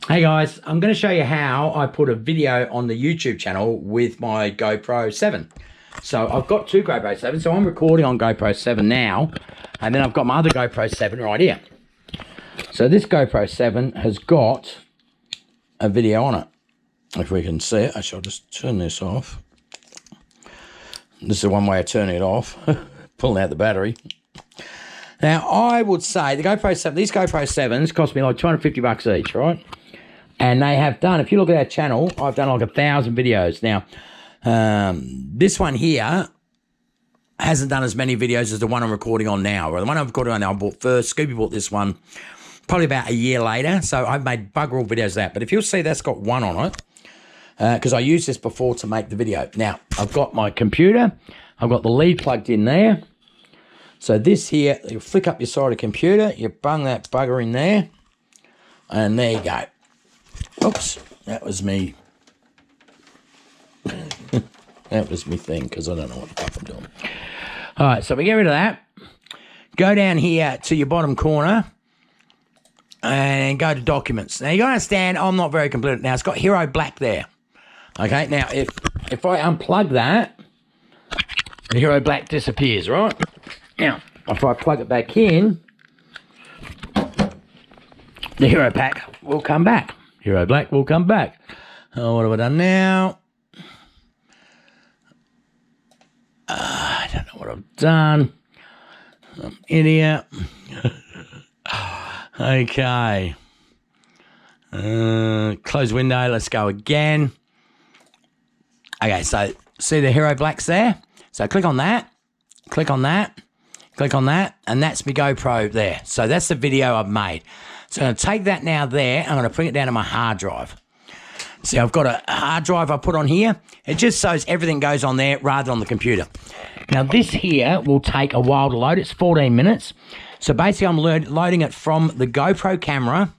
Hey guys, I'm going to show you how I put a video on the YouTube channel with my GoPro 7. So I've got two GoPro 7, so I'm recording on GoPro 7 now, and then I've got my other GoPro 7 right here. So this GoPro 7 has got a video on it. If we can see it, actually I'll just turn this off. This is one way of turning it off, pulling out the battery. Now I would say the GoPro 7, these GoPro 7s cost me like 250 bucks each, right? And they have done, if you look at our channel, I've done like 1,000 videos. Now, this one here hasn't done as many videos as the one I'm recording on now. Or the one I'm recording on now, I bought first. Scooby bought this one probably about a year later. So I've made bugger all videos of that. But if you'll see, that's got one on it. Because I used this before to make the video. Now, I've got my computer. I've got the lead plugged in there. So this here, you flick up your side of the computer. You bung that bugger in there. And there you go. Oops, that was me. That was me thing, because I don't know what the fuck I'm doing. All right, so we get rid of that. Go down here to your bottom corner and go to documents. Now, you got to understand, I'm not very complete. Now, it's got Hero Black there. Okay, now, if I unplug that, the Hero Black disappears, right? Now, if I plug it back in, the Hero Pack will come back. Hero Black will come back. Oh, what have I done now? I don't know what I've done. I'm an idiot. Okay. Close window. Let's go again. Okay, so see the Hero Blacks there? So click on that. Click on that. Click on that. And that's my GoPro there. So that's the video I've made. So I'm going to take that now there. I'm going to bring it down to my hard drive. See, I've got a hard drive I put on here. It just shows everything goes on there rather than on the computer. Now, this here will take a while to load. It's 14 minutes. So basically, I'm loading it from the GoPro camera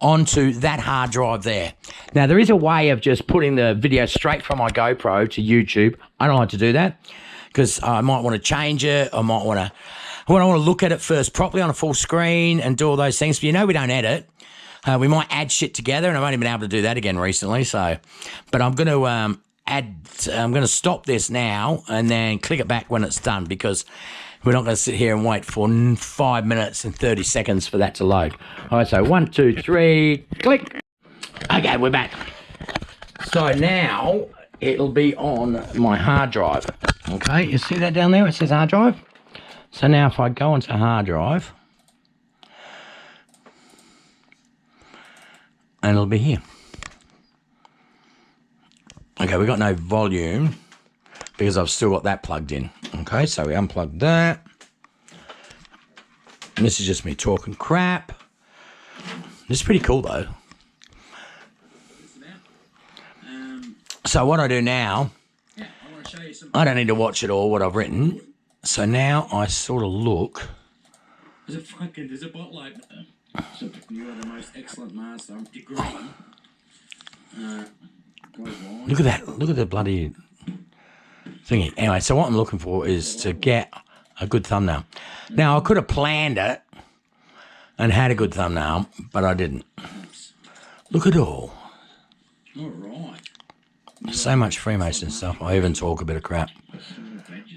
onto that hard drive there. Now, there is a way of just putting the video straight from my GoPro to YouTube. I don't like to do that because I might want to change it. I want to look at it first properly on a full screen and do all those things. But you know we don't edit. We might add shit together, and I've only been able to do that again recently. So, but I'm going to I'm going to stop this now and then click it back when it's done because we're not going to sit here and wait for 5 minutes and 30 seconds for that to load. All right, so 1, 2, 3, click. Okay, we're back. So now it'll be on my hard drive. Okay, you see that down there? It says hard drive. So now if I go onto hard drive, and it'll be here. Okay, we've got no volume because I've still got that plugged in. Okay, so we unplugged that. And this is just me talking crap. This is pretty cool though. So what I do now, I don't need to watch it all, what I've written. So now I sort of look. There's a bottle opener. You are the most excellent master. I'm Dick Look at that. Look at the bloody thingy. Anyway, so what I'm looking for is to get a good thumbnail. Now, I could have planned it and had a good thumbnail, but I didn't. Look at all. All right. So much Freemason stuff. I even talk a bit of crap.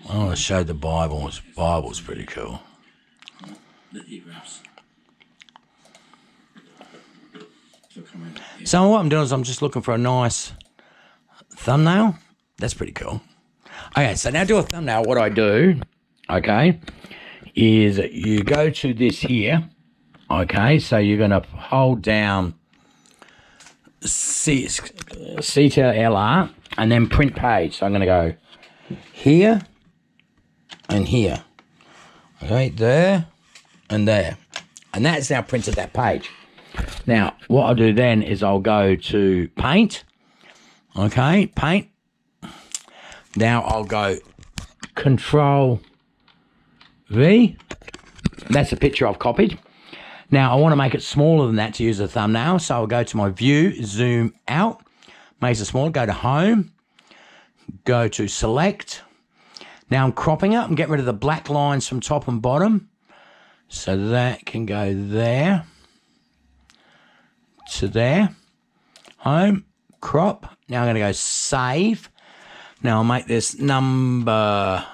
I want to show the Bible. The Bible's pretty cool. So what I'm doing is I'm just looking for a nice thumbnail. That's pretty cool. Okay, so now to do a thumbnail, what I do, okay, is you go to this here, okay, so you're going to hold down C to LR and then print page. So I'm going to go here and here, okay, there and there. And that's now printed that page. Now, what I'll do then is I'll go to paint. Okay, paint. Now I'll go Control V. That's a picture I've copied. Now I want to make it smaller than that to use a thumbnail. So I'll go to my view, zoom out, makes it smaller, go to home, go to select. Now I'm cropping it. I'm getting rid of the black lines from top and bottom. So that can go there. to to there. Home. Crop. Now I'm going to go save. Now I'll make this number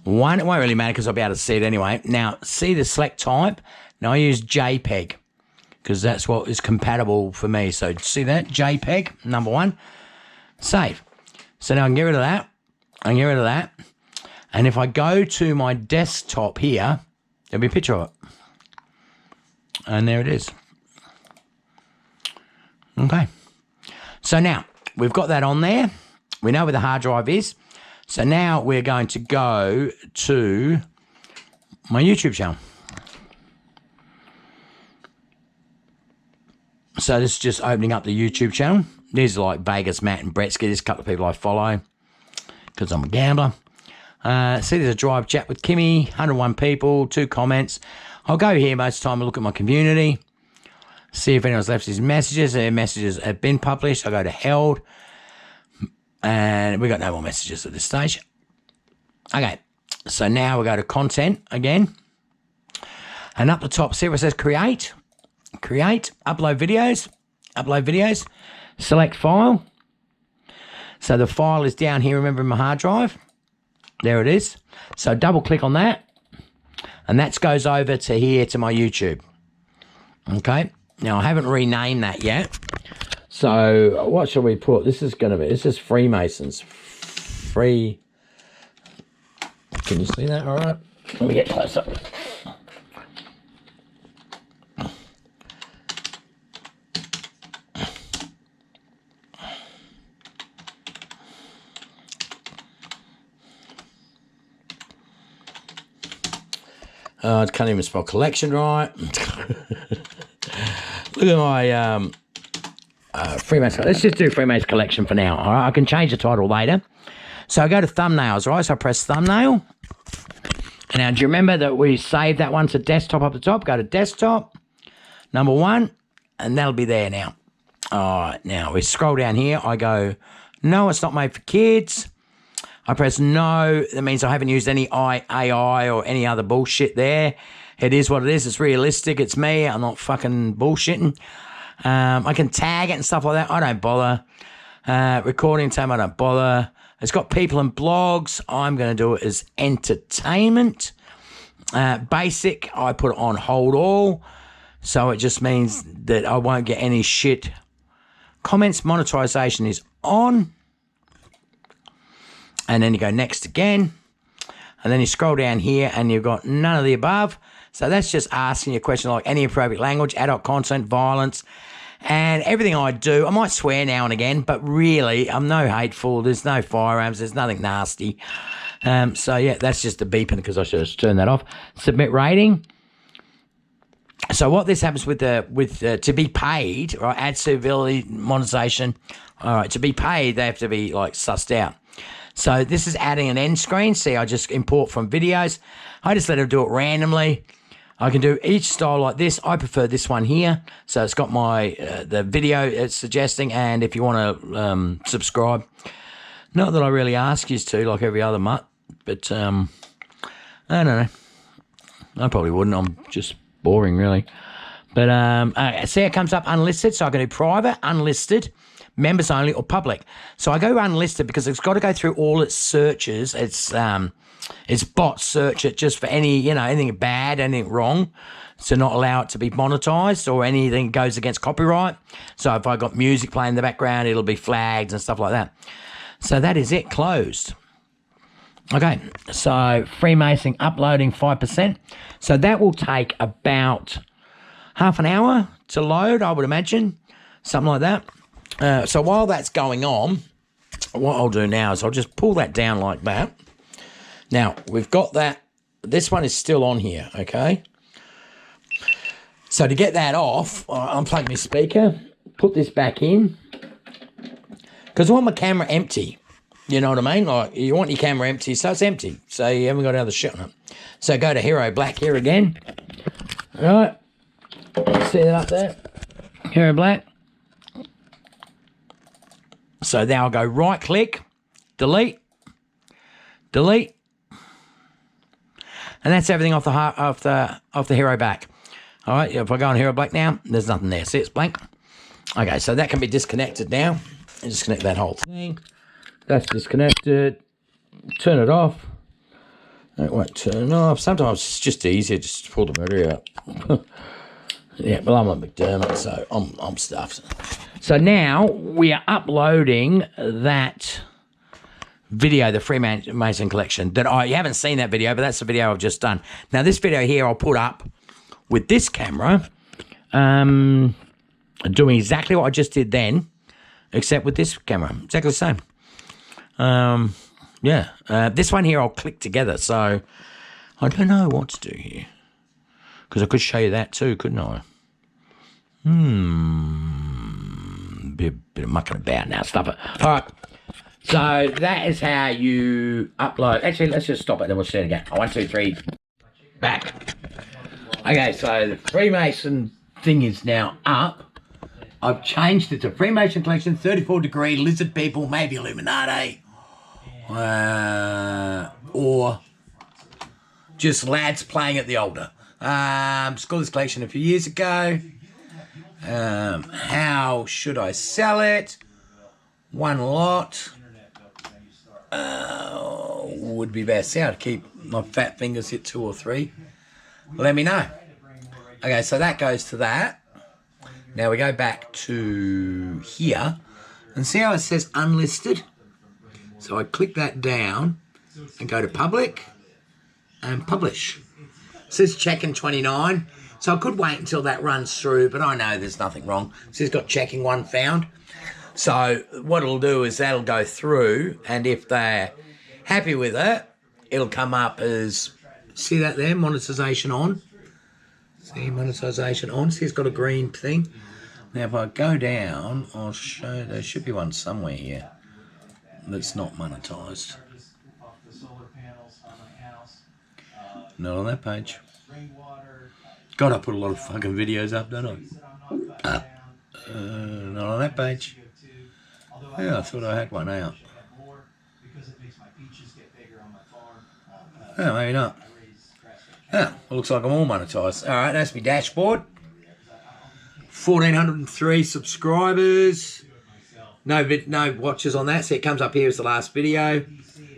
1. It won't really matter because I'll be able to see it anyway. Now, see the select type. Now I use JPEG because that's what is compatible for me. So see that? JPEG, number 1. Save. So now I can get rid of that. I can get rid of that. And if I go to my desktop here, there'll be a picture of it. And there it is. Okay. So now we've got that on there. We know where the hard drive is. So now we're going to go to my YouTube channel. So this is just opening up the YouTube channel. These are like Vegas, Matt and Bretsky. There's a couple of people I follow because I'm a gambler. See, there's a drive chat with Kimmy, 101 people, 2 comments. I'll go here most of the time and look at my community. See if anyone's left his messages. Their messages have been published. I go to held. And we got no more messages at this stage. Okay. So now we go to content again. And up the top, see where it says create. Create. Upload videos. Upload videos. Select file. So the file is down here, remember, in my hard drive. There it is. So double click on that. And that goes over to here to my YouTube. Okay. Now, I haven't renamed that yet. So, what shall we put? This is Freemasons. Free. Can you see that? All right. Let me get closer. I can't even spell collection right. Look at my Freemason. Let's just do Freemason collection for now. All right, I can change the title later. So I go to thumbnails, right? So I press thumbnail. And now, do you remember that we saved that one to desktop up the top? Go to desktop, number 1, and that'll be there now. All right, now we scroll down here. I go, no, it's not made for kids. I press no. That means I haven't used any AI or any other bullshit there. It is what it is. It's realistic. It's me. I'm not fucking bullshitting. I can tag it and stuff like that. I don't bother. Recording time, I don't bother. It's got people and blogs. I'm going to do it as entertainment. Basic, I put it on hold all. So it just means that I won't get any shit. Comments monetization is on. And then you go next again. And then you scroll down here and you've got none of the above. So that's just asking you a question like any appropriate language, adult content, violence, and everything I do. I might swear now and again, but really, I'm no hateful. There's no firearms. There's nothing nasty. So, yeah, that's just the beeping because I should have turned that off. Submit rating. So what this happens with to be paid, right, ad civility, monetization, all right, to be paid, they have to be, like, sussed out. So this is adding an end screen. See, I just import from videos. I just let them do it randomly. I can do each style like this. I prefer this one here. So it's got my the video it's suggesting, and if you want to subscribe. Not that I really ask you to, like every other mutt, but I don't know. I probably wouldn't. I'm just boring, really. But see, it comes up unlisted, so I can do private, unlisted, members only, or public. So I go unlisted because it's got to go through all its searches. Its bots search it just for anything bad, anything wrong, to not allow it to be monetized or anything goes against copyright. So if I got music playing in the background, it'll be flagged and stuff like that. So that is it, closed. Okay, so Freemason uploading 5%. So that will take about half an hour to load, I would imagine, something like that. So while that's going on, what I'll do now is I'll just pull that down like that. Now, we've got that. This one is still on here, okay? So to get that off, I'll unplug my speaker, put this back in, because I want my camera empty. You know what I mean? Like, you want your camera empty, so it's empty. So you haven't got any other shit on it. So go to Hero Black here again. All right. See that up there? Hero Black. So now I'll go right click, delete, delete. And that's everything off the Hero Black. All right, if I go on Hero Black now, there's nothing there. See, it's blank. Okay, so that can be disconnected now. And disconnect that whole thing. That's disconnected. Turn it off. It won't turn off. Sometimes it's just easier just to pull the battery out. Yeah, well, I'm a McDermott, so I'm stuffed. So now we are uploading that video, the Freemason collection. You haven't seen that video, but that's the video I've just done. Now, this video here I'll put up with this camera, doing exactly what I just did then, except with this camera. Exactly the same. Yeah. This one here I'll click together, so I don't know what to do here. Because I could show you that too, couldn't I? Bit of mucking about now. Stop it. All right. So that is how you upload. Actually, let's just stop it, then we'll see it again. 1, 2, 3. Back. Okay, so the Freemason thing is now up. I've changed it to Freemason Collection, 34 degree, lizard people, maybe Illuminati. Or just lads playing at the altar. Scored this collection a few years ago. How should I sell it? One lot. Would be best. How to keep my fat fingers hit 2 or 3. Let me know. Okay, so that goes to that. Now we go back to here and see how it says unlisted. So I click that down and go to public and publish. It says checking 29. So I could wait until that runs through, but I know there's nothing wrong. It says got checking 1 found. So what it'll do is that'll go through, and if they're happy with it, it'll come up as, see that there, monetization on. See, monetization on. See, it's got a green thing. Now, if I go down, I'll show, there should be one somewhere here that's not monetized. Not on that page. God, I put a lot of fucking videos up, don't I? Not on that page. Yeah, I thought I had one out. Oh, maybe not. Yeah, well, looks like I'm all monetized. All right, that's my dashboard. 1,403 subscribers. No watches on that. See, it comes up here as the last video.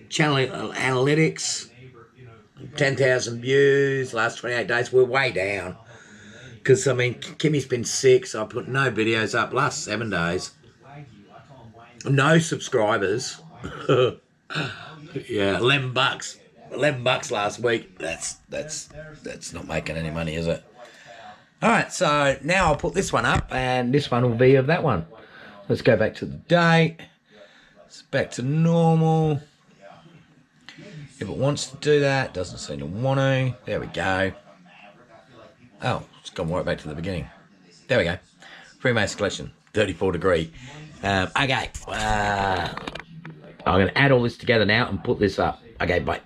Channel analytics. 10,000 views. Last 28 days. We're way down. Because, I mean, Kimmy's been sick, so I put no videos up last 7 days. No subscribers. Yeah, $11. $11 last week. That's not making any money, is it? All right, so now I'll put this one up, and this one will be of that one. Let's go back to the date. It's back to normal. If it wants to do that, doesn't seem to want to. There we go. Oh, it's gone right back to the beginning. There we go. Freemason Collection, 34 degree. Okay. I'm going to add all this together now and put this up. Okay, bye.